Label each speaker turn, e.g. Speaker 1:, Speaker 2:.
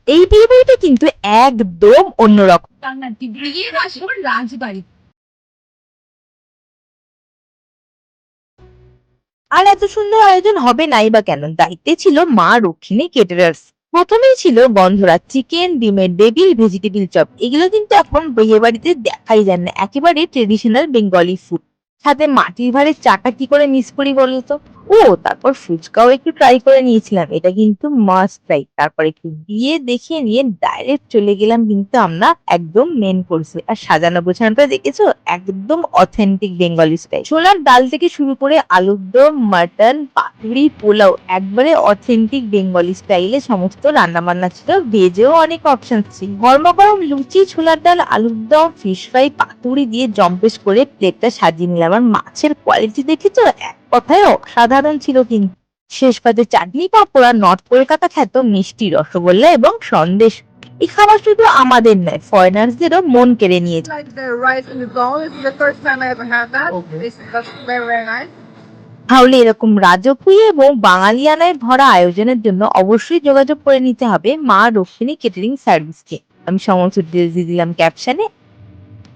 Speaker 1: এই বিয়ে বাড়িটা কিন্তু একদম অন্যরকম।
Speaker 2: রাজবাড়ি।
Speaker 1: আর এত সুন্দর আয়োজন হবে নাই বা কেন? দায়িত্বে ছিল মা রক্ষিণী কেটারার্স। প্রথমেই ছিল গন্ধরাজ চিকেন, ডিমের ডেভিল, ভেজিটেবিল চপ। এগুলো কিন্তু এখন বিয়ে বাড়িতে দেখাই যায় না, একেবারে ট্রেডিশনাল বেঙ্গলি ফুড। সাথে মাটির ভাঁড়ের চাকা কি করে মিস করি বলতো? ও তারপর ফুচকাও একটু ট্রাই করে নিয়েছিলাম, এটা কিন্তু মাস্ট ট্রাই। তারপর একটু বিয়ে দেখিয়ে নিয়ে ডাইরেক্ট চলে গেলাম কিন্তু আমরা একদম মেন কোর্সে। আর সাজানো গোছানোটা দেখেছো, একদম অথেন্টিক বেঙ্গলি স্টাইল। ছোলার ডাল থেকে শুরু করে আলুর দম, মাটন, পাতুরি, পোলাও, একবারে অথেন্টিক বেঙ্গলি স্টাইলে সমস্ত রান্না বান্না ছিল। ভেজেও অনেক অপশন ছিল। গরমা গরম লুচি, ছোলার ডাল, আলুর দম, ফিশ ফ্রাই, পাতুরি দিয়ে জম্পেশ করে প্লেটটা সাজিয়ে নিলাম। আর মাছের কোয়ালিটি দেখেছো, এক কথায় অসাধারণ ছিল কিন্তু। শেষ পাতে চাটনি, পাঁপড় আর নর্থ কলকাতা খ্যাত মিষ্টি, রসগোল্লা এবং সন্দেশ। এই খাবার শুধু আমাদের নয়, ফরেনার্সদেরও মন কেড়ে নিয়েছে।
Speaker 2: Like the rice in the bowl. This is the first time I ever had that. That's very, very nice.
Speaker 1: তাহলে এরকম রাজকীয় এবং বাঙালিয়ানায় ভরা আয়োজনের জন্য অবশ্যই যোগাযোগ করে নিতে হবে মা রক্ষিণী কেটারিং সার্ভিসকে। আমি সমস্ত ডিটেলস দিয়ে দিলাম ক্যাপশনে।